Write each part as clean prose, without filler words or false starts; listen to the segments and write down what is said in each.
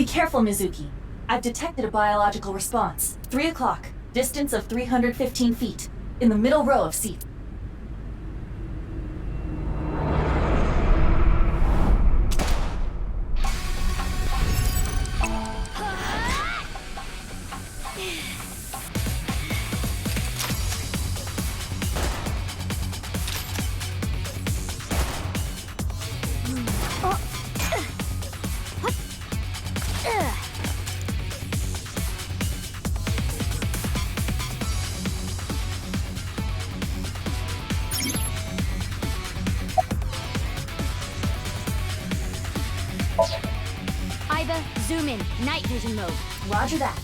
careful, Mizuki. I've detected a biological response. 3 o'clock. Distance of 315 feet. In the middle row of seats. Aiba, zoom in. Night vision mode. Roger that.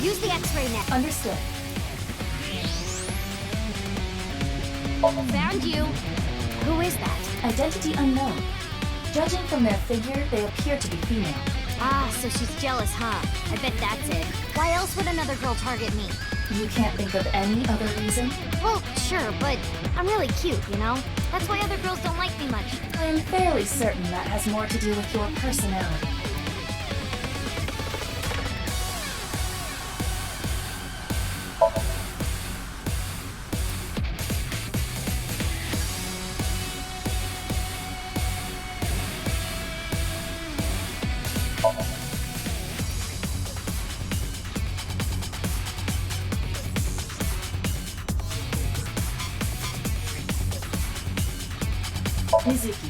Use the X-ray net. Understood. Found you. Who is that? Identity unknown. Judging from their figure, they appear to be female. Ah, so she's jealous, huh? I bet that's it. Why else would another girl target me? You can't think of any other reason? Well, sure, but I'm really cute, you know? That's why other girls don't like me much. I'm fairly certain that has more to do with your personality. Mizuki,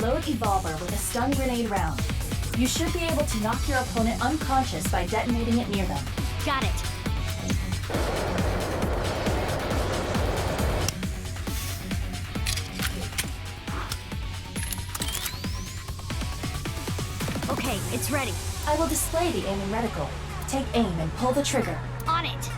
load Evolver with a stun grenade round. You should be able to knock your opponent unconscious by detonating it near them. Got it. Okay, it's ready. I will display the aiming reticle. Take aim and pull the trigger. On it.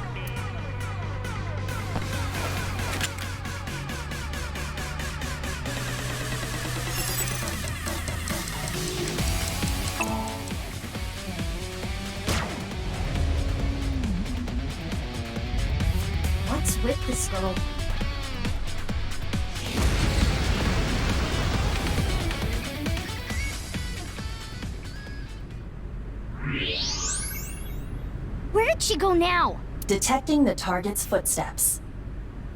What's with this girl? Where did she go now? Detecting the target's footsteps.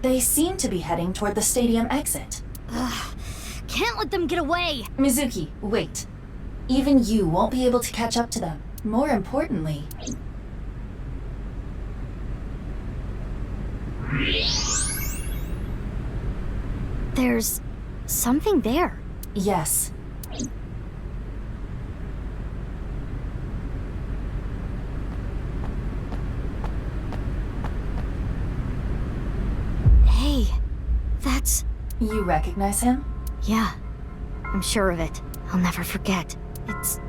They seem to be heading toward the stadium exit. Ugh, can't let them get away. Mizuki, wait. Even you won't be able to catch up to them. More importantly... There's something there. Yes. Hey, that's... You recognize him? Yeah, I'm sure of it. I'll never forget. It's...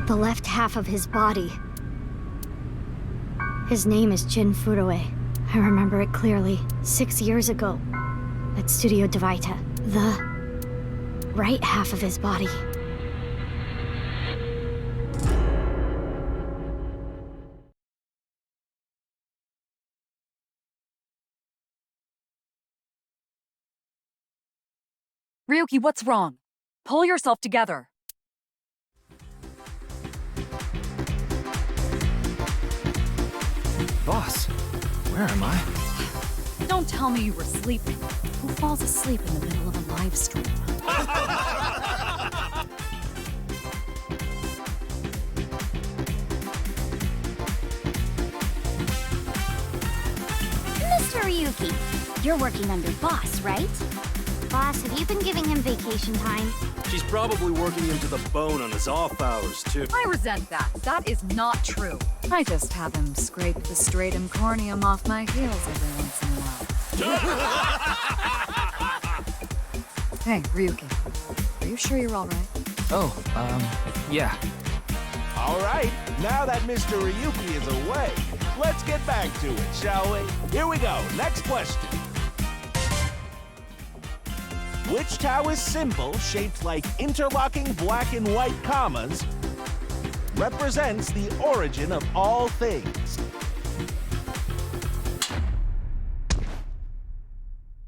the left half of his body. His name is Jin Furue. I remember it clearly, 6 years ago, at Studio Devita. The right half of his body. Ryuki, what's wrong? Pull yourself together. Boss, where am I? Don't tell me you were sleeping. Who falls asleep in the middle of a live stream? Mr. Ryuki, you're working under Boss, right? Boss, have you been giving him vacation time? She's probably working him to the bone on his off hours, too. I resent that. That is not true. I just have him scrape the stratum corneum off my heels every once in a while. Hey, Ryuki. Are you sure you're all right? Oh, yeah. All right, now that Mr. Ryuki is away, let's get back to it, shall we? Here we go, next question. which Taoist symbol, shaped like interlocking black and white commas, represents the origin of all things.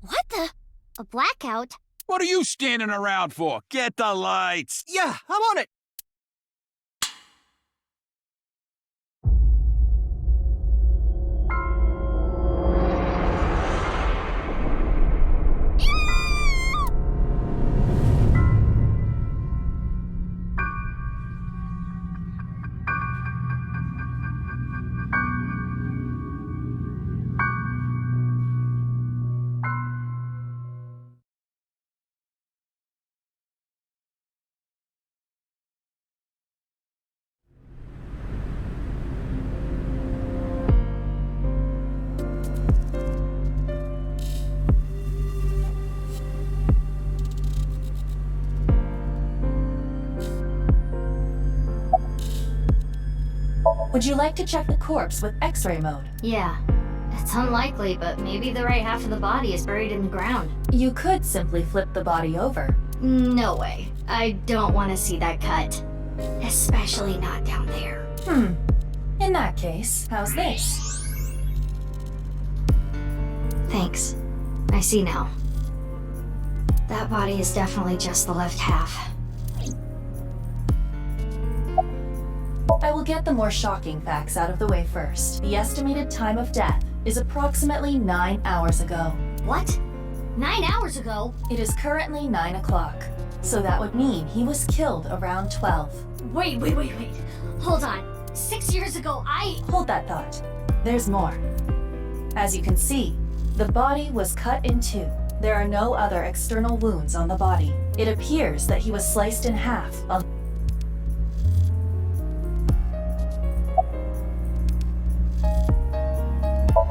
What the? A blackout? What are you standing around for? Get the lights! Yeah, I'm on it. Would you like to check the corpse with X-ray mode? Yeah. It's unlikely, but maybe the right half of the body is buried in the ground. You could simply flip the body over. No way. I don't want to see that cut. Especially not down there. In that case, how's this? Thanks. I see now. That body is definitely just the left half. I will get the more shocking facts out of the way first. The estimated time of death is approximately 9 hours ago. What? 9 hours ago? It is currently 9 o'clock, so that would mean he was killed around 12. Wait. Hold on. 6 years ago, Hold that thought. There's more. As you can see, the body was cut in two. There are no other external wounds on the body. It appears that he was sliced in half.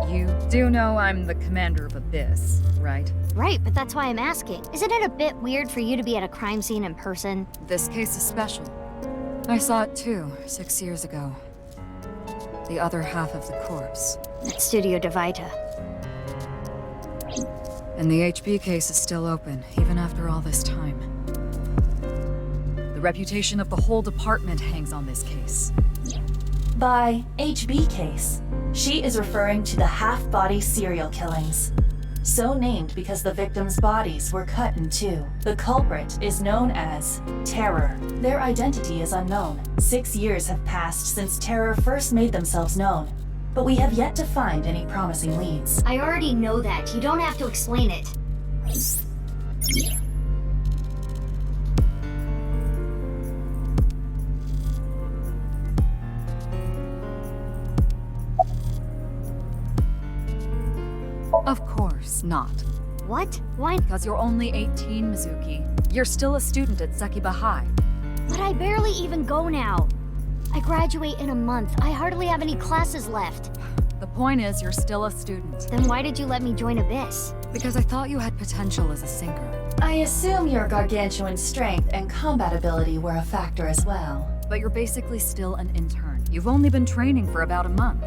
You do know I'm the commander of Abyss, right? Right, but that's why I'm asking. Isn't it a bit weird for you to be at a crime scene in person? This case is special. I saw it too, 6 years ago. The other half of the corpse. At Studio Divita. And the HB case is still open, even after all this time. The reputation of the whole department hangs on this case. By HB case, she is referring to the half-body serial killings. So named because the victims' bodies were cut in two. The culprit is known as Terror. Their identity is unknown. 6 years have passed since Terror first made themselves known, but we have yet to find any promising leads. I already know that. You don't have to explain it. Of course not. What? Why? Because you're only 18, Mizuki. You're still a student at Sekiba High. But I barely even go now. I graduate in a month. I hardly have any classes left. The point is, you're still a student. Then why did you let me join Abyss? Because I thought you had potential as a sinker. I assume your gargantuan strength and combat ability were a factor as well. But you're basically still an intern. You've only been training for about a month.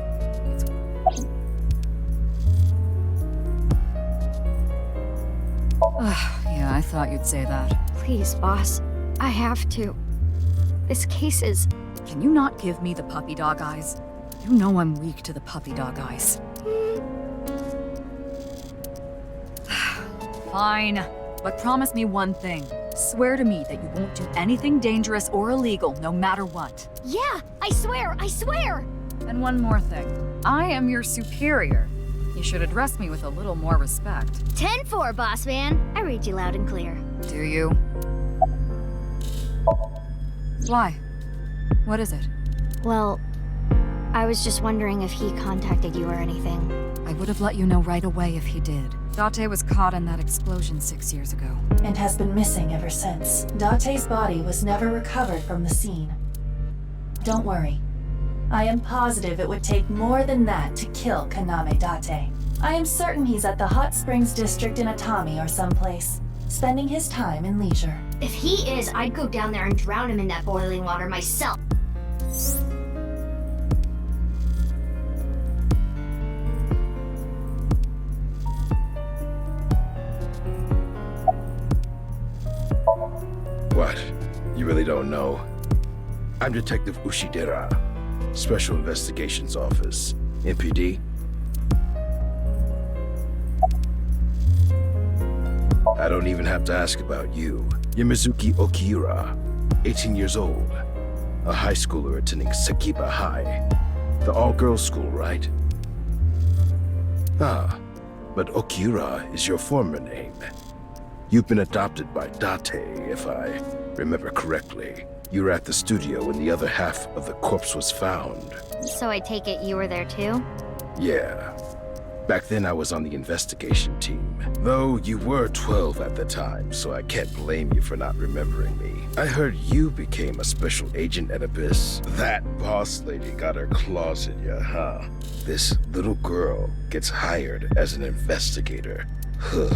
Yeah, I thought you'd say that. Please, boss. I have to. This case is... Can you not give me the puppy dog eyes? You know I'm weak to the puppy dog eyes. Fine, but promise me one thing. Swear to me that you won't do anything dangerous or illegal, no matter what. Yeah, I swear! And one more thing. I am your superior. You should address me with a little more respect. 10-4, boss man. I read you loud and clear. Do you? Why? What is it? Well, I was just wondering if he contacted you or anything. I would have let you know right away if he did. Date was caught in that explosion 6 years ago. And has been missing ever since. Date's body was never recovered from the scene. Don't worry. I am positive it would take more than that to kill Kaname Date. I am certain he's at the Hot Springs district in Atami or someplace, spending his time in leisure. If he is, I'd go down there and drown him in that boiling water myself. really don't know. I'm Detective Ushidera, Special Investigations Office, MPD. I don't even have to ask about you. You're Mizuki Okira, 18 years old, a high schooler attending Sakiba High, the all-girls school, right? Ah, but Okira is your former name. You've been adopted by Date, if I remember correctly. You were at the studio when the other half of the corpse was found. So I take it you were there too? Yeah. Back then I was on the investigation team. Though you were 12 at the time, so I can't blame you for not remembering me. I heard you became a special agent at Abyss. That boss lady got her claws in you, huh? This little girl gets hired as an investigator. Huh.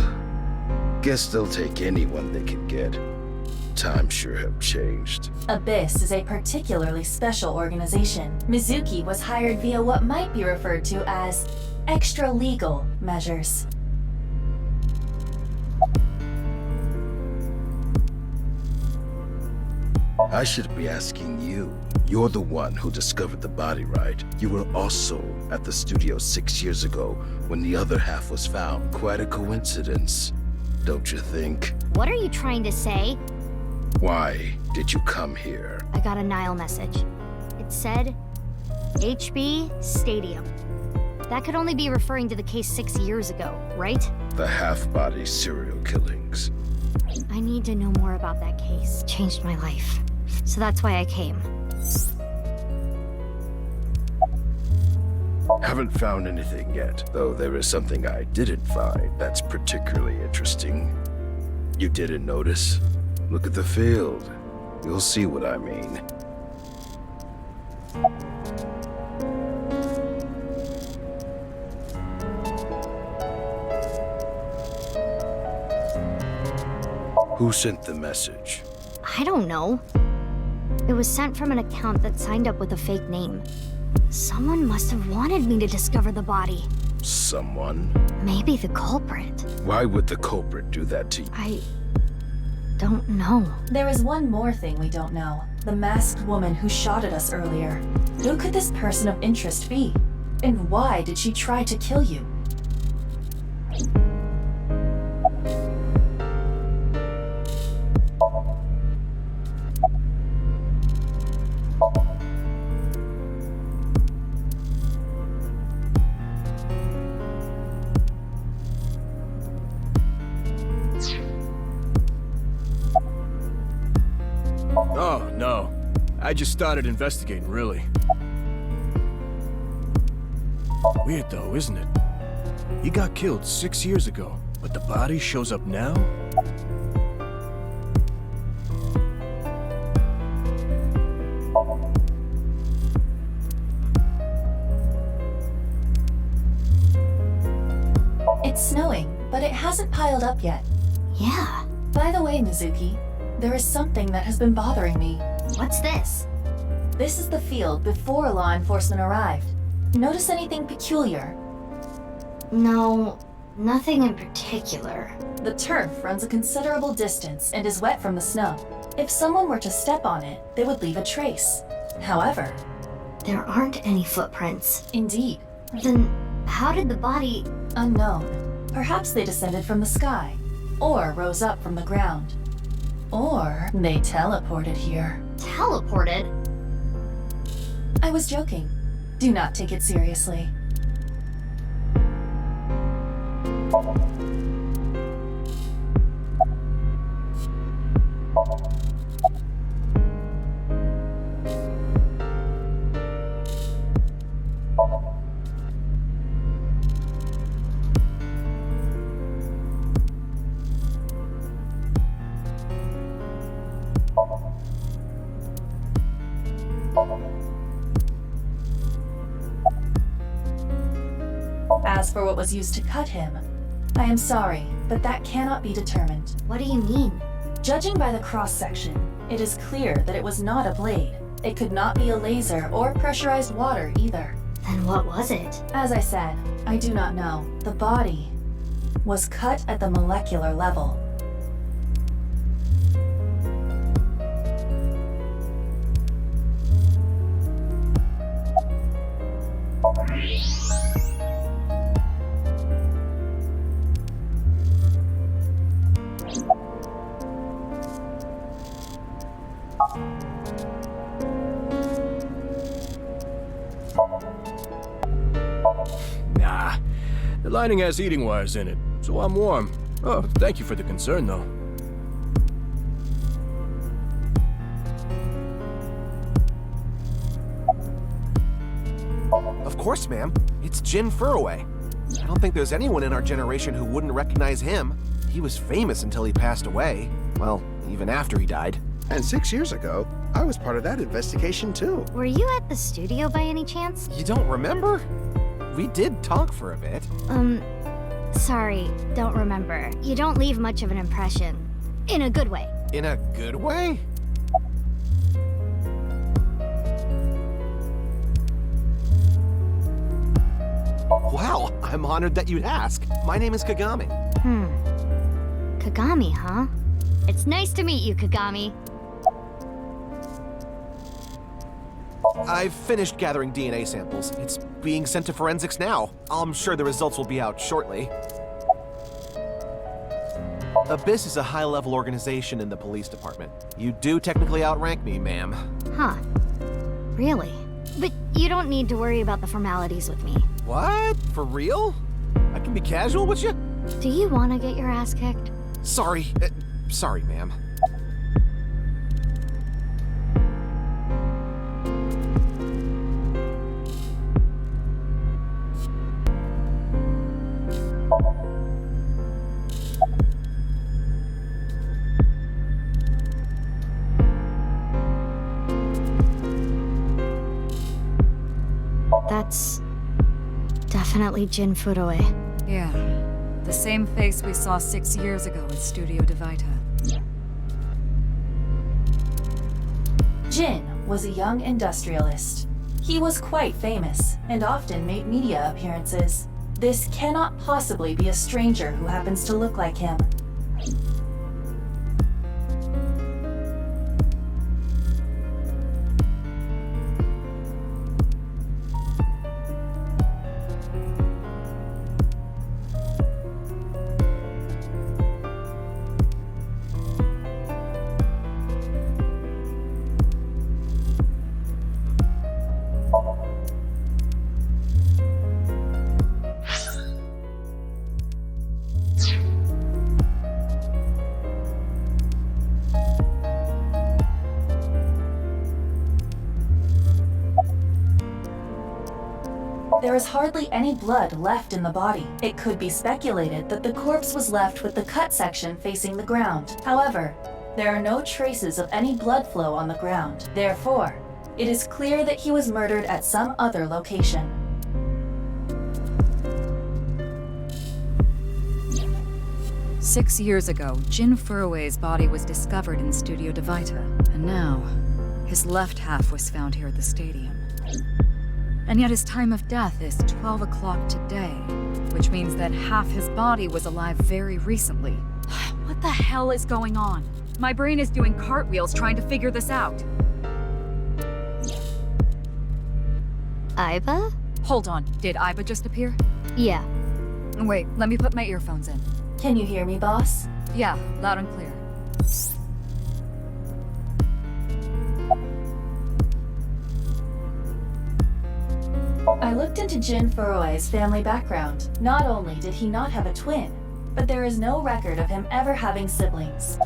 Guess they'll take anyone they can get. Times sure have changed. Abyss is a particularly special organization. Mizuki was hired via what might be referred to as extra-legal measures. I should be asking you. You're the one who discovered the body, right? You were also at the studio 6 years ago when the other half was found. Quite a coincidence, don't you think? What are you trying to say? Why did you come here? I got a Nile message. It said, HB Stadium. That could only be referring to the case 6 years ago, right? The half-body serial killings. I need to know more about that case. Changed my life. So that's why I came. Haven't found anything yet, though there is something I didn't find that's particularly interesting. You didn't notice? Look at the field. You'll see what I mean. Who sent the message? I don't know. It was sent from an account that signed up with a fake name. Someone must have wanted me to discover the body. Someone? Maybe the culprit. Why would the culprit do that to you? I don't know. There is one more thing we don't know. The masked woman who shot at us earlier. Who could this person of interest be? And why did she try to kill you? Oh, no. I just started investigating, really. Weird though, isn't it? He got killed 6 years ago, but the body shows up now? It's snowing, but it hasn't piled up yet. Yeah. By the way, Mizuki, there is something that has been bothering me. What's this? This is the field before law enforcement arrived. Notice anything peculiar? No, nothing in particular. The turf runs a considerable distance and is wet from the snow. If someone were to step on it, they would leave a trace. However, There aren't any footprints. indeed, Then how did the body... unknown. Perhaps they descended from the sky, or rose up from the ground. Or they teleported here. teleported? I was joking. Do not take it seriously. As for what was used to cut him, I am sorry, but that cannot be determined. What do you mean? Judging by the cross-section, it is clear that it was not a blade. It could not be a laser or pressurized water either. Then what was it? As I said, I do not know. The body was cut at the molecular level. Nah. The lining has heating wires in it, so I'm warm. Oh, thank you for the concern, though. Of course, ma'am. It's Jin Furroway. I don't think there's anyone in our generation who wouldn't recognize him. He was famous until he passed away. Well, even after he died. And 6 years ago, I was part of that investigation too. Were you at the studio by any chance? You don't remember? We did talk for a bit. Sorry, don't remember. You don't leave much of an impression. In a good way. In a good way? Wow, I'm honored that you'd ask. My name is Kagami. Kagami, huh? It's nice to meet you, Kagami. I've finished gathering DNA samples. It's being sent to forensics now. I'm sure the results will be out shortly. Abyss is a high-level organization in the police department. You do technically outrank me, ma'am. Huh. Really? But you don't need to worry about the formalities with me. What? For real? I can be casual with you? Do you want to get your ass kicked? Sorry. Sorry, ma'am. That's definitely Jin Furroway. Yeah. The same face we saw 6 years ago at Studio Divita. Jin was a young industrialist. He was quite famous and often made media appearances. This cannot possibly be a stranger who happens to look like him. There is hardly any blood left in the body. It could be speculated that the corpse was left with the cut section facing the ground. However, there are no traces of any blood flow on the ground. Therefore, it is clear that he was murdered at some other location. "6 years ago, Jin Furroway's body was discovered in Studio Divita, and now, his left half was found here at the stadium. And yet his time of death is 12 o'clock today, which means that half his body was alive very recently. What the hell is going on? My brain is doing cartwheels trying to figure this out. Aiba? Hold on, did Aiba just appear? Yeah. Wait, let me put my earphones in. Can you hear me, boss? Yeah, loud and clear. I looked into Jin Furroway's family background. Not only did he not have a twin, but there is no record of him ever having siblings.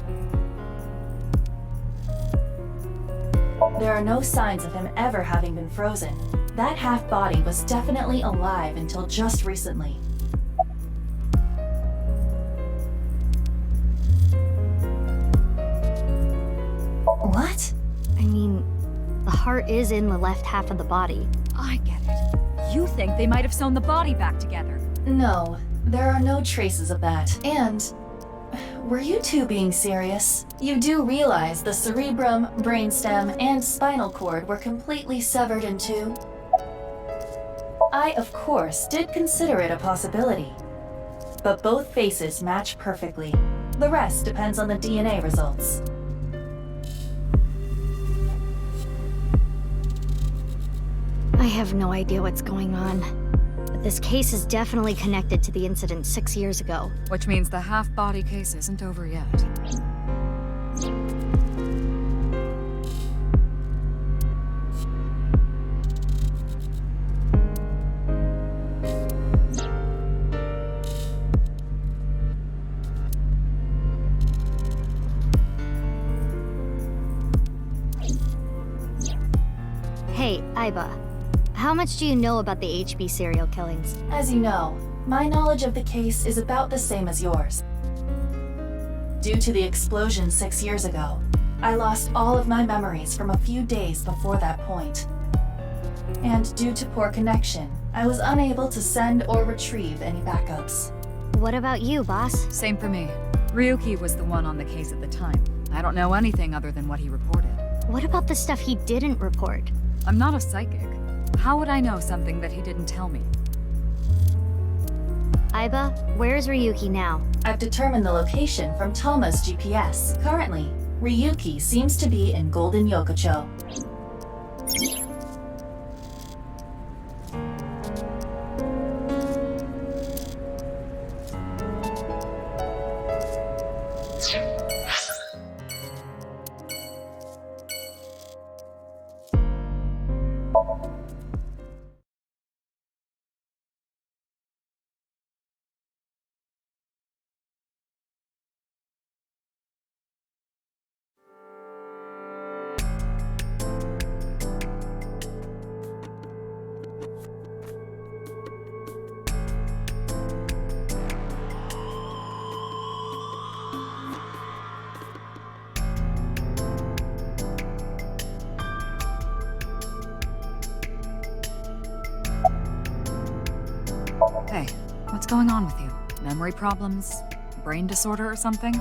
There are no signs of him ever having been frozen. That half-body was definitely alive until just recently. What? I mean, the heart is in the left half of the body. I get it. You think they might have sewn the body back together. No, there are no traces of that. And were you two being serious? You do realize the cerebrum, brainstem, and spinal cord were completely severed in two? I, of course, did consider it a possibility. But both faces match perfectly. The rest depends on the DNA results. I have no idea what's going on. But this case is definitely connected to the incident 6 years ago. Which means the half-body case isn't over yet. Aiba, how much do you know about the HB serial killings? As you know, my knowledge of the case is about the same as yours. Due to the explosion 6 years ago, I lost all of my memories from a few days before that point. And due to poor connection, I was unable to send or retrieve any backups. What about you, boss? Same for me. Ryuki was the one on the case at the time. I don't know anything other than what he reported. What about the stuff he didn't report? I'm not a psychic. How would I know something that he didn't tell me? Aiba, where's Ryuki now? I've determined the location from Tama's GPS. Currently, Ryuki seems to be in Golden Yokocho. Hey, what's going on with you? Memory problems? Brain disorder or something?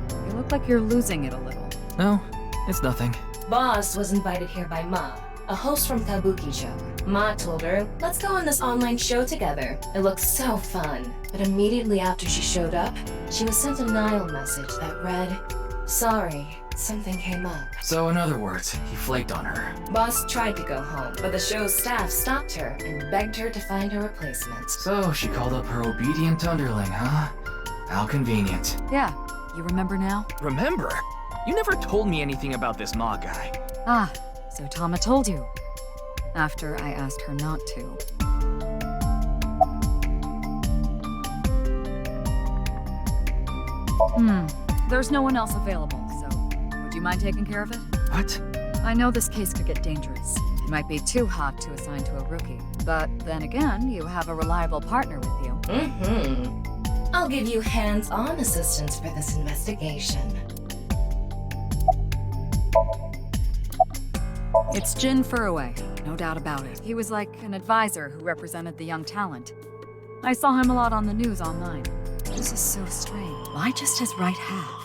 You look like you're losing it a little. No, it's nothing. Boss was invited here by Ma, a host from Kabuki-cho. Ma told her, let's go on this online show together. It looks so fun. But immediately after she showed up, she was sent a Nile message that read, sorry, something came up. So in other words, he flaked on her. Boss tried to go home, but the show's staff stopped her and begged her to find a replacement. So she called up her obedient underling, huh? How convenient. Yeah, you remember now? Remember? You never told me anything about this Ma guy. Ah, so Tama told you. After I asked her not to. There's no one else available, so would you mind taking care of it? What? I know this case could get dangerous. It might be too hot to assign to a rookie. But then again, you have a reliable partner with you. I'll give you hands-on assistance for this investigation. It's Jin Furue, no doubt about it. He was like an advisor who represented the young talent. I saw him a lot on the news online. This is so strange. Why just his right half?